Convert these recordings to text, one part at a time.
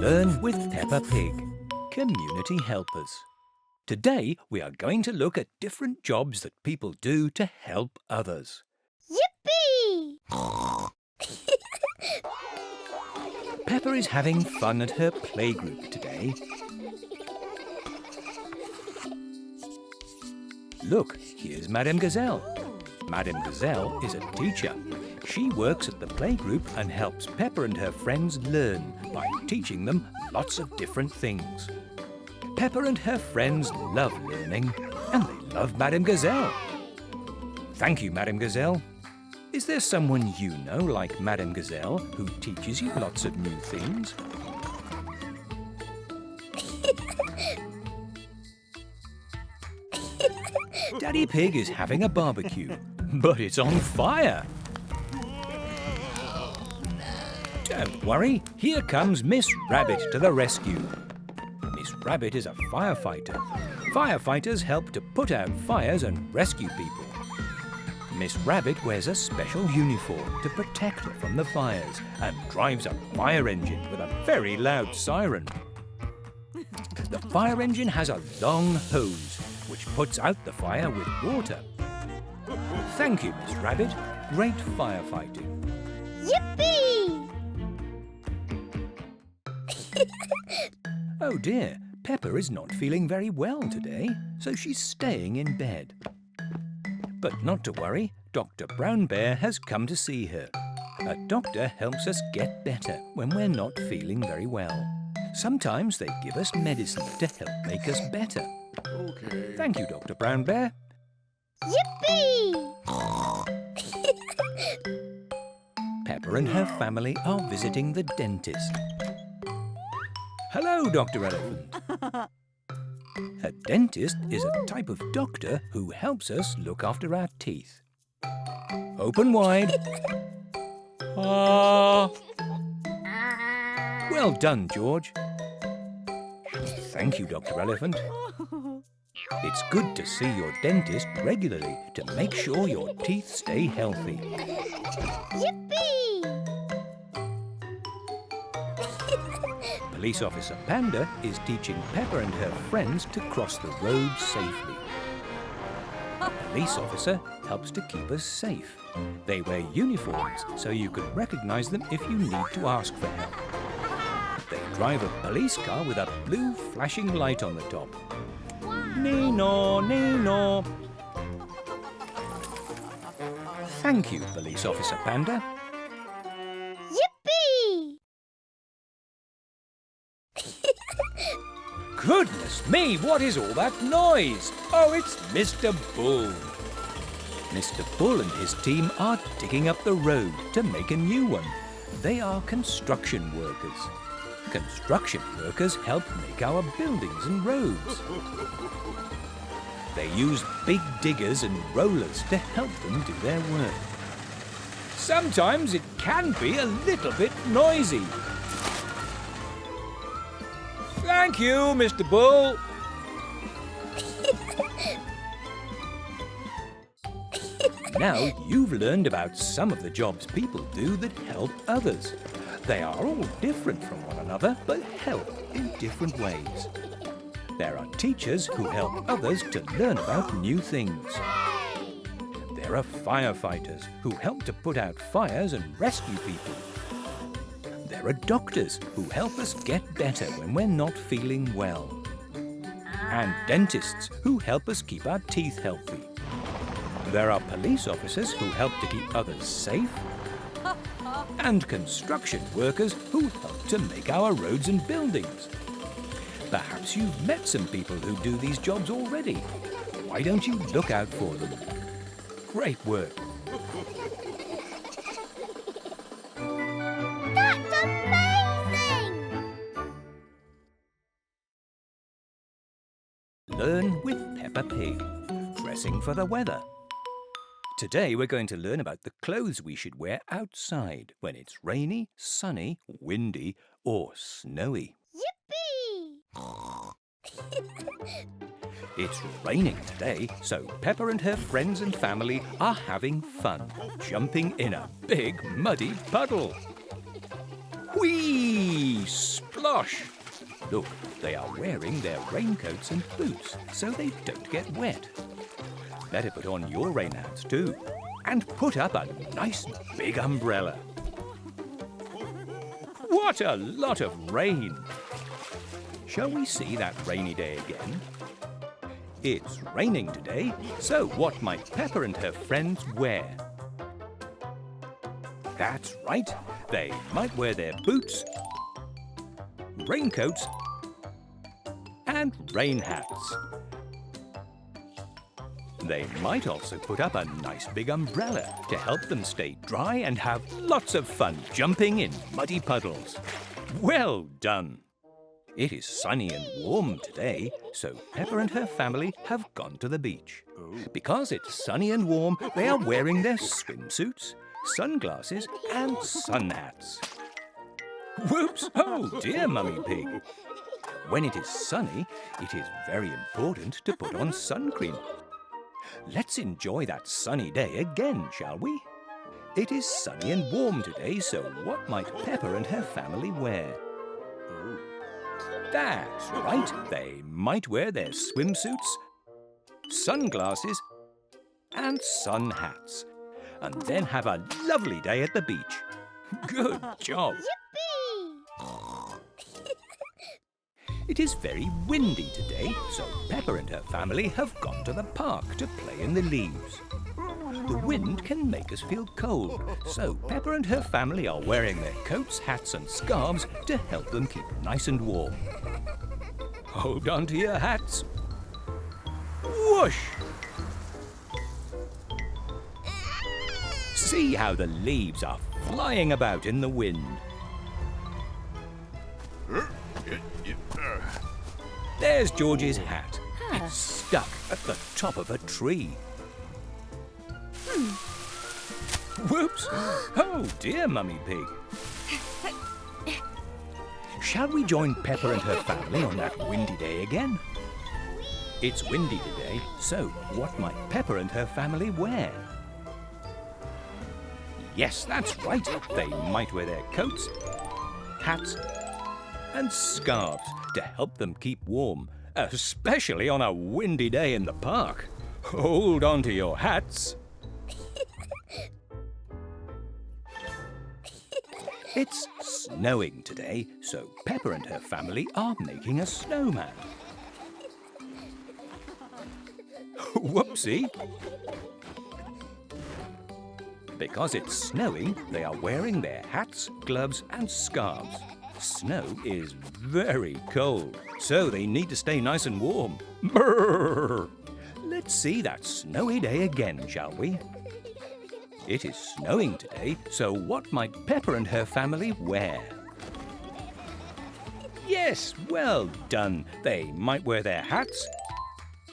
Learn with Peppa Pig, Community Helpers. Today we are going to look at different jobs that people do to help others. Yippee! Peppa is having fun at her playgroup today. Look, here's Madame Gazelle. Madame Gazelle is a teacher. She works at the playgroup and helps Peppa and her friends learn by teaching them lots of different things. Peppa and her friends love learning and they love Madame Gazelle. Thank you, Madame Gazelle. Is there someone you know like Madame Gazelle who teaches you lots of new things? Daddy Pig is having a barbecue, but it's on fire. Don't worry, here comes Miss Rabbit to the rescue. Miss Rabbit is a firefighter. Firefighters help to put out fires and rescue people. Miss Rabbit wears a special uniform to protect her from the fires and drives a fire engine with a very loud siren. The fire engine has a long hose which puts out the fire with water. Thank you, Miss Rabbit. Great firefighting. Yippee! Oh dear, Peppa is not feeling very well today, so she's staying in bed. But not to worry, Dr. Brown Bear has come to see her. A doctor helps us get better when we're not feeling very well. Sometimes they give us medicine to help make us better. Okay. Thank you, Dr. Brown Bear. Yippee! Peppa and her family are visiting the dentist. Hello, Dr. Elephant. A dentist is a type of doctor who helps us look after our teeth. Open wide. Ah. Well done, George. Thank you, Dr. Elephant. It's good to see your dentist regularly to make sure your teeth stay healthy. Yippee! Police Officer Panda is teaching Peppa and her friends to cross the road safely. A police officer helps to keep us safe. They wear uniforms so you can recognise them if you need to ask for help. They drive a police car with a blue flashing light on the top. Nee-naw, nee-naw. Thank you, Police Officer Panda. Yippee! Goodness me, what is all that noise? Oh, it's Mr. Bull. Mr. Bull and his team are digging up the road to make a new one. They are construction workers. Construction workers help make our buildings and roads. They use big diggers and rollers to help them do their work. Sometimes it can be a little bit noisy. Thank you, Mr. Bull. Now you've learned about some of the jobs people do that help others. They are all different from one another, but help in different ways. There are teachers who help others to learn about new things. There are firefighters who help to put out fires and rescue people. There are doctors who help us get better when we're not feeling well. And dentists who help us keep our teeth healthy. There are police officers who help to keep others safe. And construction workers who help to make our roads and buildings. Perhaps you've met some people who do these jobs already. Why don't you look out for them? Great work. That's amazing! Learn with Peppa Pig. Dressing for the weather. Today we're going to learn about the clothes we should wear outside when it's rainy, sunny, windy or snowy. Yippee! It's raining today, so Peppa and her friends and family are having fun, jumping in a big muddy puddle. Whee! Splash! gosh! Look, they are wearing their raincoats and boots so they don't get wet. Better put on your rain hats too. And put up a nice big umbrella. What a lot of rain! Shall we see that rainy day again? It's raining today, so what might Peppa and her friends wear? That's right, they might wear their boots, raincoats, and rain hats. They might also put up a nice big umbrella to help them stay dry and have lots of fun jumping in muddy puddles. Well done! It is sunny and warm today, so Peppa and her family have gone to the beach. Because it's sunny and warm, they are wearing their swimsuits, sunglasses and sun hats. Whoops! Oh dear, Mummy Pig! When it is sunny, it is very important to put on sun cream. Let's enjoy that sunny day again, shall we? It is sunny and warm today, so what might Peppa and her family wear? That's right, they might wear their swimsuits, sunglasses and sun hats, and then have a lovely day at the beach. Good job! Yippee! It is very windy today, so Peppa and her family have gone to the park to play in the leaves. The wind can make us feel cold, so Peppa and her family are wearing their coats, hats and scarves to help them keep nice and warm. Hold on to your hats. Whoosh! See how the leaves are flying about in the wind. There's George's hat. It's stuck at the top of a tree. Whoops! Oh dear, Mummy Pig. Shall we join Peppa and her family on that windy day again? It's windy today, so what might Peppa and her family wear? Yes, that's right. They might wear their coats, hats and scarves to help them keep warm, especially on a windy day in the park. Hold on to your hats. It's snowing today, so Peppa and her family are making a snowman. Whoopsie! Because it's snowing, they are wearing their hats, gloves and scarves. Snow is very cold, so they need to stay nice and warm. Brrr! Let's see that snowy day again, shall we? It is snowing today, so what might Peppa and her family wear? Yes, well done. They might wear their hats,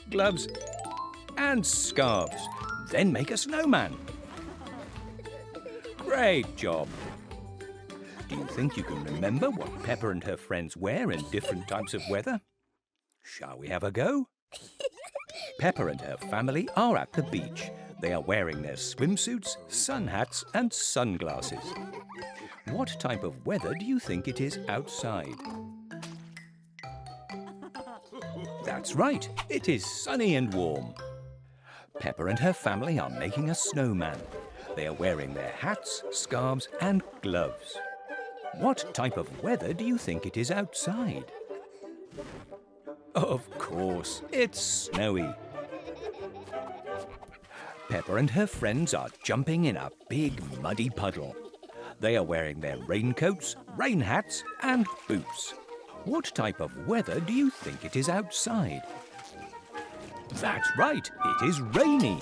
gloves and scarves, then make a snowman. Great job. Do you think you can remember what Peppa and her friends wear in different types of weather? Shall we have a go? Peppa and her family are at the beach. They are wearing their swimsuits, sun hats and sunglasses. What type of weather do you think it is outside? That's right, it is sunny and warm. Peppa and her family are making a snowman. They are wearing their hats, scarves and gloves. What type of weather do you think it is outside? Of course, it's snowy. Peppa and her friends are jumping in a big muddy puddle. They are wearing their raincoats, rain hats and boots. What type of weather do you think it is outside? That's right, it is rainy.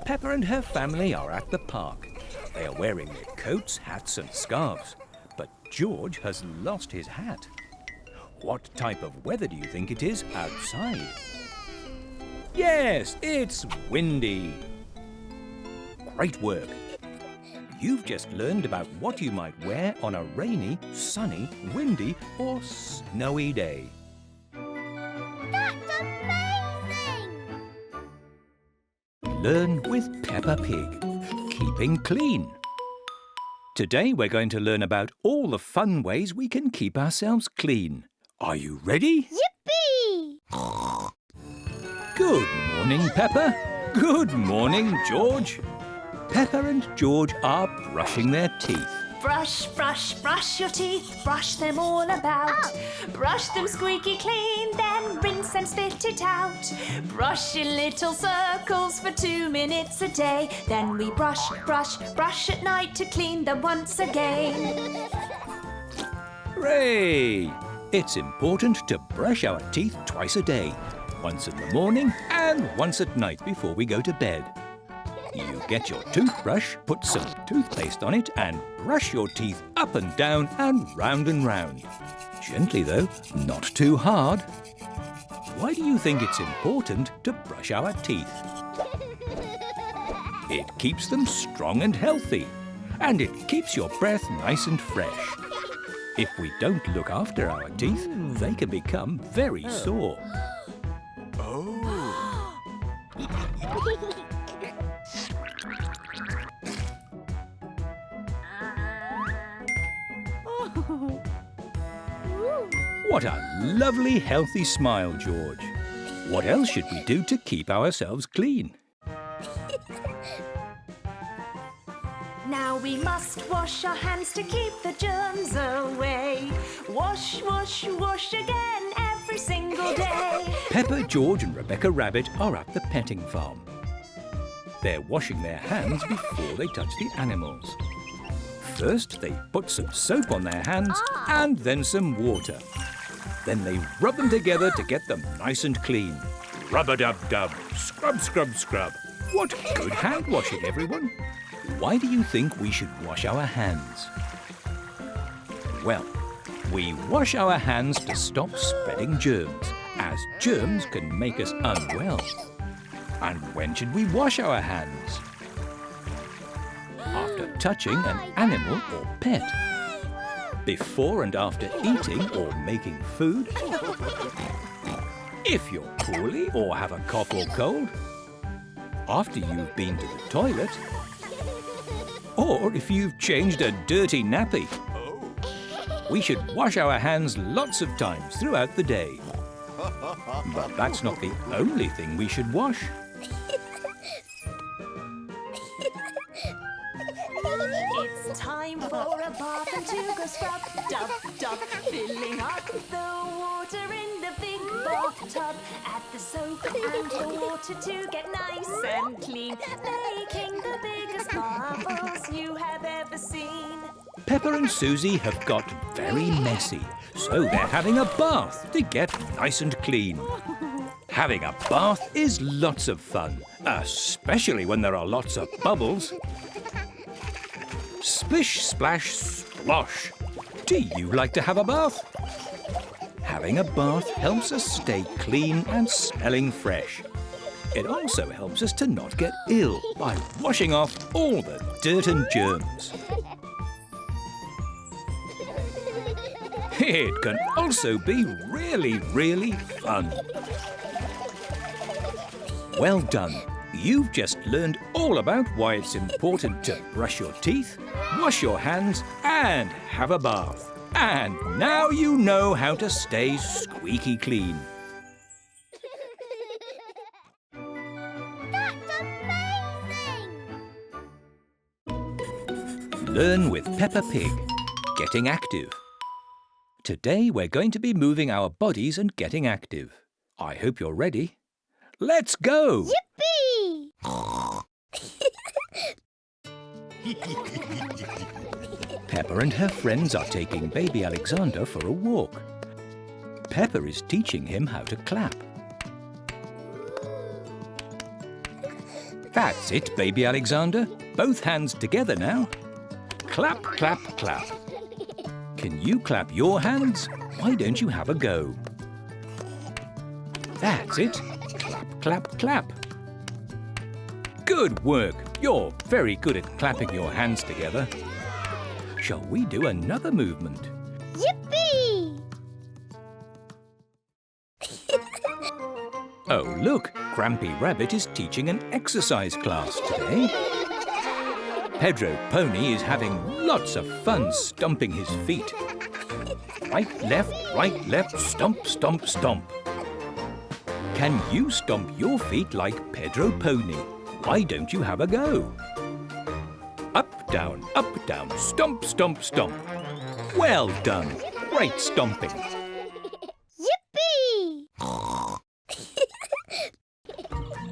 Peppa and her family are at the park. They are wearing their coats, hats and scarves. But George has lost his hat. What type of weather do you think it is outside? Yes, it's windy. Great work. You've just learned about what you might wear on a rainy, sunny, windy or snowy day. That's amazing! Learn with Peppa Pig. Keeping clean. Today we're going to learn about all the fun ways we can keep ourselves clean. Are you ready? Yippee! Good morning, Peppa. Good morning, George. Peppa and George are brushing their teeth. Brush, brush, brush your teeth, brush them all about. Brush them squeaky clean, then rinse and spit it out. Brush in little circles for 2 minutes a day. Then we brush, brush, brush at night to clean them once again. Hooray! It's important to brush our teeth twice a day. Once in the morning and once at night before we go to bed. You get your toothbrush, put some toothpaste on it and brush your teeth up and down and round and round. Gently though, not too hard. Why do you think it's important to brush our teeth? It keeps them strong and healthy, and it keeps your breath nice and fresh. If we don't look after our teeth, they can become very sore. What a lovely, healthy smile, George. What else should we do to keep ourselves clean? Now we must wash our hands to keep the germs away. Wash, wash, wash again every single day. Peppa, George and Rebecca Rabbit are at the petting farm. They're washing their hands before they touch the animals. First, they put some soap on their hands and then some water. Then they rub them together to get them nice and clean. Rub-a-dub-dub, scrub, scrub, scrub. What good hand washing, everyone. Why do you think we should wash our hands? Well, we wash our hands to stop spreading germs, as germs can make us unwell. And when should we wash our hands? After touching an animal or pet. Before and after eating or making food. If you're poorly or have a cough or cold. After you've been to the toilet. Or if you've changed a dirty nappy. We should wash our hands lots of times throughout the day. But that's not the only thing we should wash. It's time for a bath and to go scrub, dub, dub, filling up the water in the big bathtub. Add the soap and the water to get nice and clean, making the biggest bubbles you have ever seen. Peppa and Susie have got very messy, so they're having a bath to get nice and clean. Having a bath is lots of fun, especially when there are lots of bubbles. Splish, splash, splosh. Do you like to have a bath? Having a bath helps us stay clean and smelling fresh. It also helps us to not get ill by washing off all the dirt and germs. It can also be really, really fun. Well done. You've just learned all about why it's important to brush your teeth, wash your hands and have a bath. And now you know how to stay squeaky clean. That's amazing! Learn with Peppa Pig. Getting active. Today we're going to be moving our bodies and getting active. I hope you're ready. Let's go! Yippee! Peppa and her friends are taking baby Alexander for a walk. Peppa is teaching him how to clap. That's it, baby Alexander. Both hands together now. Clap, clap, clap. Can you clap your hands? Why don't you have a go? That's it. Clap, clap, clap. Good work. You're very good at clapping your hands together. Shall we do another movement? Yippee! Oh, look, Grampy Rabbit is teaching an exercise class today. Pedro Pony is having lots of fun stomping his feet. Right, left, stomp, stomp, stomp. Can you stomp your feet like Pedro Pony? Why don't you have a go? Up, down, stomp, stomp, stomp. Well done. Great stomping. Yippee!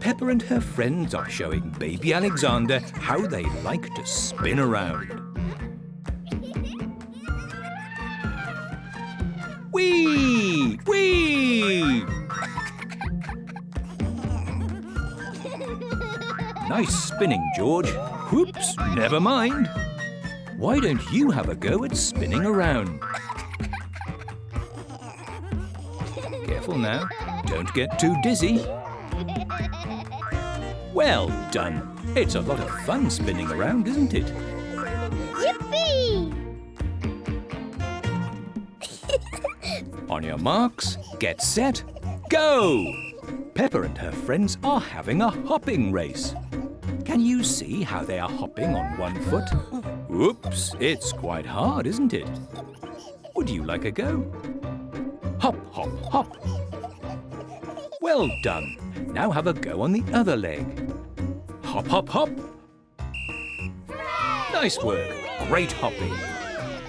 Peppa and her friends are showing baby Alexander how they like to spin around. Whee! Whee! Nice spinning, George. Whoops, never mind. Why don't you have a go at spinning around? Careful now, don't get too dizzy. Well done. It's a lot of fun spinning around, isn't it? Yippee! On your marks, get set, go! Peppa and her friends are having a hopping race. Can you see how they are hopping on one foot? Oops, it's quite hard, isn't it? Would you like a go? Hop, hop, hop. Well done. Now have a go on the other leg. Hop, hop, hop. Nice work. Great hopping.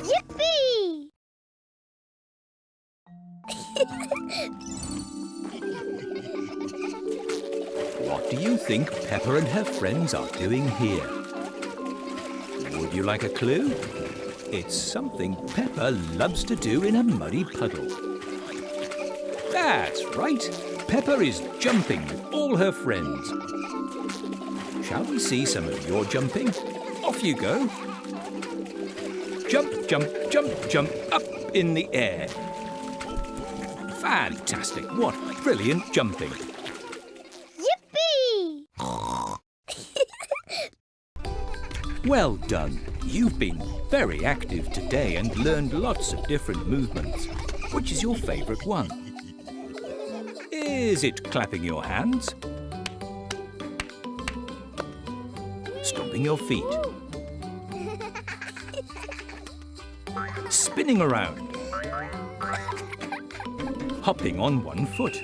Yippee! What do you think Peppa and her friends are doing here? Would you like a clue? It's something Peppa loves to do in a muddy puddle. That's right. Peppa is jumping with all her friends. Shall we see some of your jumping? Off you go. Jump, jump, jump, jump up in the air. Fantastic. What brilliant jumping. Yippee! Well done. You've been very active today and learned lots of different movements. Which is your favourite one? Is it clapping your hands? Stomping your feet? Spinning around? Hopping on one foot?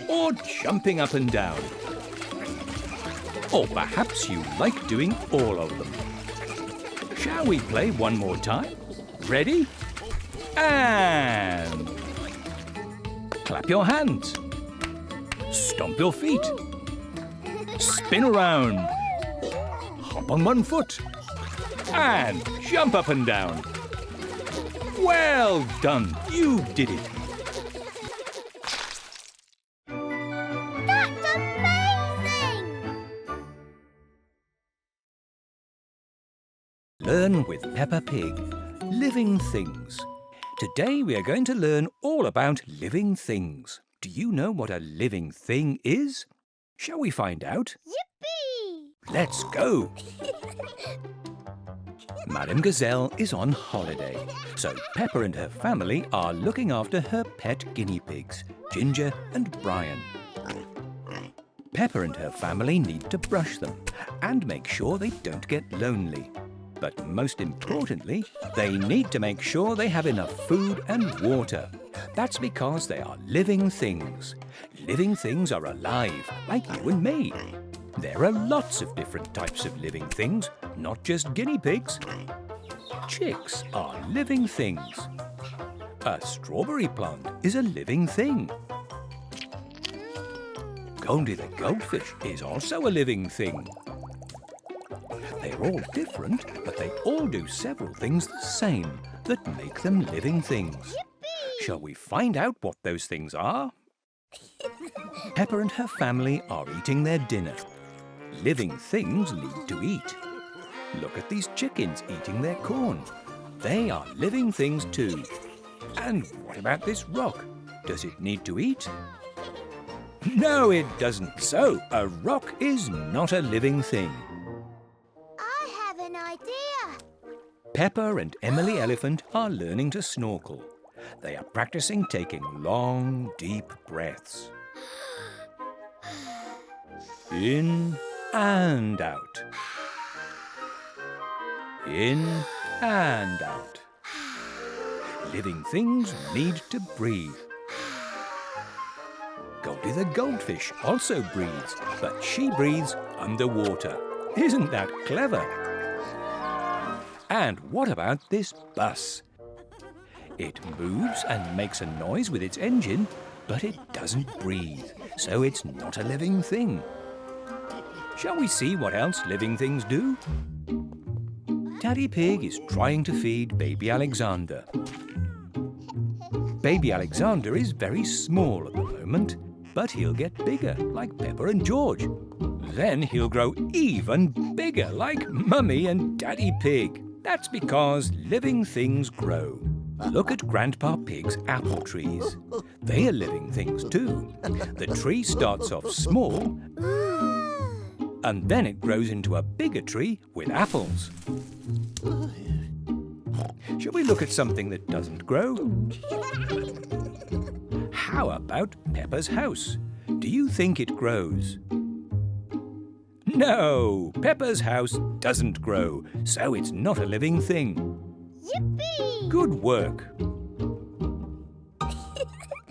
Or jumping up and down? Or perhaps you like doing all of them. Shall we play one more time? Ready? And clap your hands. Stomp your feet. Spin around. Hop on one foot. And jump up and down. Well done. You did it. That's amazing! Learn with Peppa Pig. Living things. Today we are going to learn all about living things. Do you know what a living thing is? Shall we find out? Yippee! Let's go! Madame Gazelle is on holiday, so Peppa and her family are looking after her pet guinea pigs, Ginger and Brian. Peppa and her family need to brush them and make sure they don't get lonely. But most importantly, they need to make sure they have enough food and water. That's because they are living things. Living things are alive, like you and me. There are lots of different types of living things, not just guinea pigs. Chicks are living things. A strawberry plant is a living thing. Goldie the goldfish is also a living thing. They're all different, but they all do several things the same that make them living things. Shall we find out what those things are? Peppa and her family are eating their dinner. Living things need to eat. Look at these chickens eating their corn. They are living things too. And what about this rock? Does it need to eat? No, it doesn't. So, a rock is not a living thing. I have an idea. Peppa and Emily Elephant are learning to snorkel. They are practicing taking long, deep breaths. In and out. In and out. Living things need to breathe. Goldie the goldfish also breathes, but she breathes underwater. Isn't that clever? And what about this bus? It moves and makes a noise with its engine, but it doesn't breathe, so it's not a living thing. Shall we see what else living things do? Daddy Pig is trying to feed Baby Alexander. Baby Alexander is very small at the moment, but he'll get bigger like Peppa and George. Then he'll grow even bigger like Mummy and Daddy Pig. That's because living things grow. Look at Grandpa Pig's apple trees. They are living things too. The tree starts off small and then it grows into a bigger tree with apples. Shall we look at something that doesn't grow? How about Peppa's house? Do you think it grows? No, Peppa's house doesn't grow, so it's not a living thing. Yippee! Good work.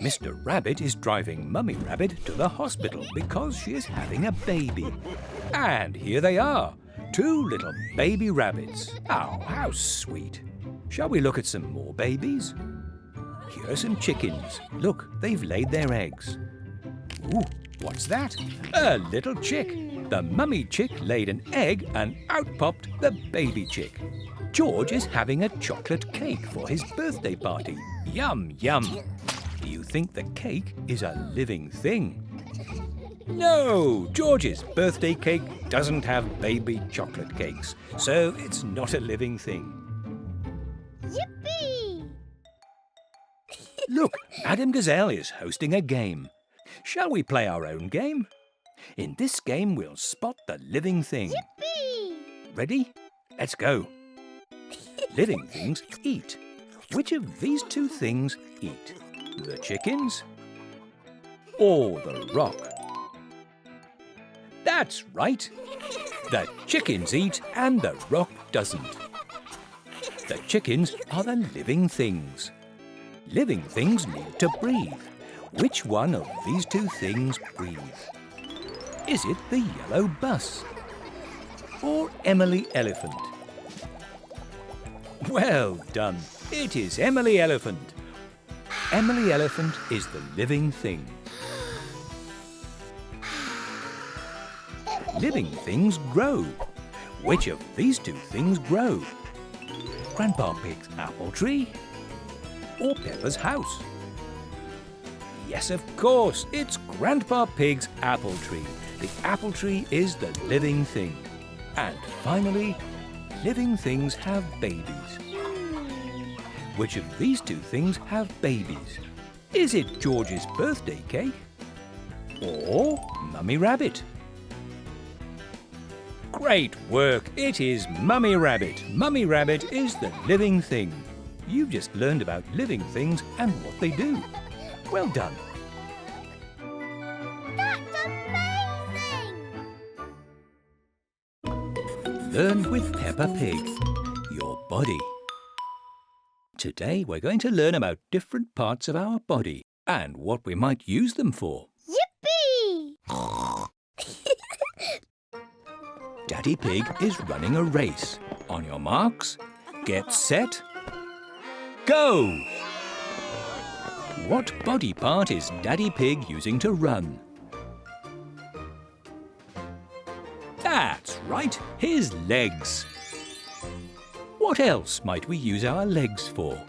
Mr. Rabbit is driving Mummy Rabbit to the hospital because she is having a baby. And here they are, 2 little baby rabbits. Oh, how sweet. Shall we look at some more babies? Here are some chickens. Look, they've laid their eggs. Ooh, what's that? A little chick. The mummy chick laid an egg and out popped the baby chick. George is having a chocolate cake for his birthday party. Yum, yum. Do you think the cake is a living thing? No, George's birthday cake doesn't have baby chocolate cakes, so it's not a living thing. Yippee! Look, Madame Gazelle is hosting a game. Shall we play our own game? In this game, we'll spot the living thing. Yippee! Ready? Let's go. Living things eat. Which of these 2 things eat? The chickens or the rock? That's right. The chickens eat and the rock doesn't. The chickens are the living things. Living things need to breathe. Which one of these 2 things breathes? Is it the yellow bus or Emily Elephant? Well done. It is Emily Elephant. Emily Elephant is the living thing. Living things grow. Which of these 2 things grow? Grandpa Pig's apple tree or Peppa's house? Yes, of course, it's Grandpa Pig's apple tree. The apple tree is the living thing. And finally, living things have babies. Which of these 2 things have babies? Is it George's birthday cake or Mummy Rabbit? Great work! It is Mummy Rabbit. Mummy Rabbit is the living thing. You've just learned about living things and what they do. Well done. That's amazing! Learn with Peppa Pig. Your body. Today we're going to learn about different parts of our body and what we might use them for. Yippee! Daddy Pig is running a race. On your marks, get set, go! What body part is Daddy Pig using to run? That's right, his legs. What else might we use our legs for?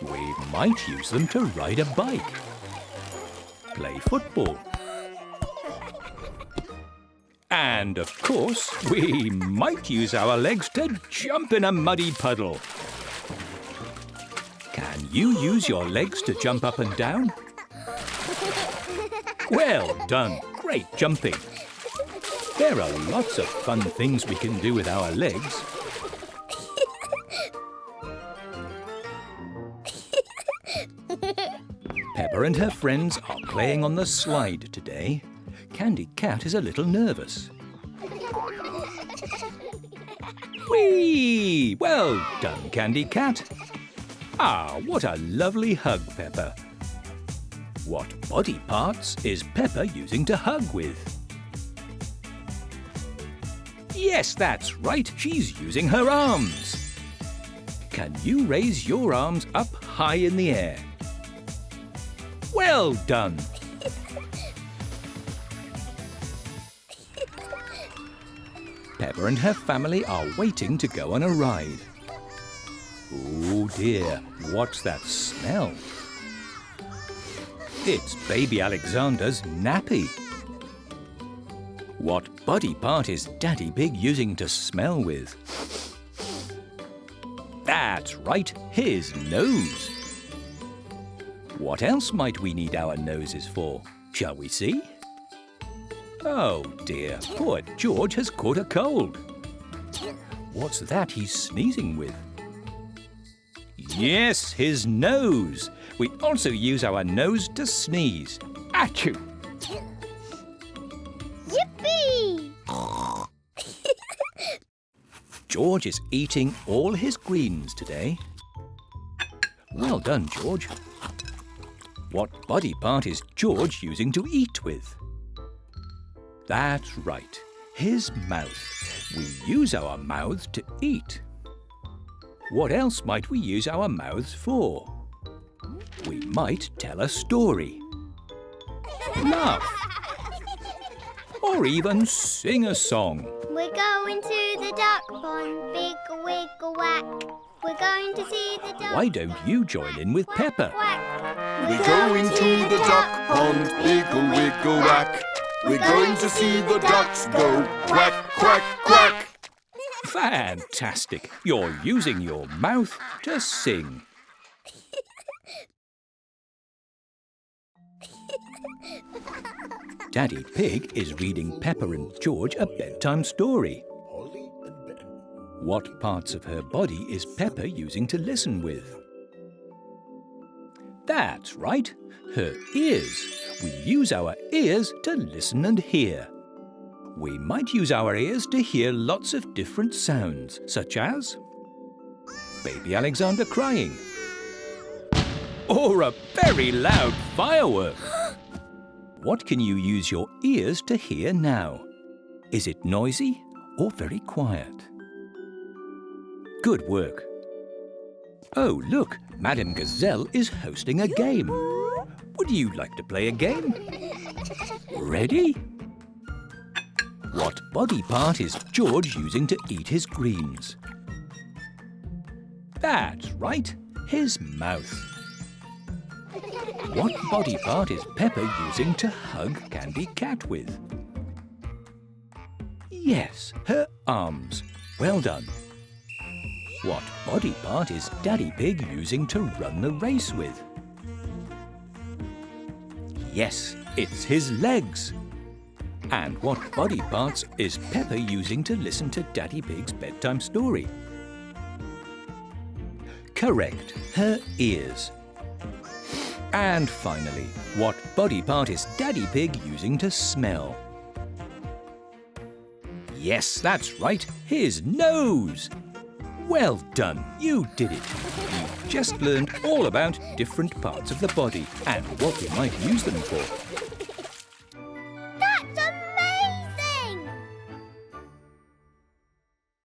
We might use them to ride a bike, play football, and of course, we might use our legs to jump in a muddy puddle. Can you use your legs to jump up and down? Well done, great jumping. There are lots of fun things we can do with our legs. Peppa and her friends are playing on the slide today. Candy Cat is a little nervous. Whee! Well done, Candy Cat. Ah, what a lovely hug, Peppa. What body parts is Peppa using to hug with? Yes, that's right. She's using her arms. Can you raise your arms up high in the air? Well done. Peppa and her family are waiting to go on a ride. Oh dear, what's that smell? It's baby Alexander's nappy. What body part is Daddy Pig using to smell with? That's right, his nose. What else might we need our noses for? Shall we see? Oh dear, poor George has caught a cold. What's that he's sneezing with? Yes, his nose. We also use our nose to sneeze. Achoo! Yippee! George is eating all his greens today. Well done, George. What body part is George using to eat with? That's right, his mouth. We use our mouths to eat. What else might we use our mouths for? We might tell a story, laugh, or even sing a song. We're going to the duck pond, big wiggle whack. We're going to see the duck. Why don't you join in with Peppa? Quack. We're going to the duck pond, wiggle, wiggle, whack. We're going to see the ducks go quack, quack, quack. Fantastic! You're using your mouth to sing. Daddy Pig is reading Peppa and George a bedtime story. What parts of her body is Peppa using to listen with? That's right, her ears. We use our ears to listen and hear. We might use our ears to hear lots of different sounds, such as baby Alexander crying, or a very loud firework. What can you use your ears to hear now? Is it noisy or very quiet? Good work. Oh, look, Madame Gazelle is hosting a game. Would you like to play a game? Ready? What body part is George using to eat his greens? That's right, his mouth. What body part is Peppa using to hug Candy Cat with? Yes, her arms. Well done. What body part is Daddy Pig using to run the race with? Yes, it's his legs. And what body parts is Peppa using to listen to Daddy Pig's bedtime story? Correct, her ears. And finally, what body part is Daddy Pig using to smell? Yes, that's right, his nose. Well done, you did it. You've just learned all about different parts of the body and what we might use them for.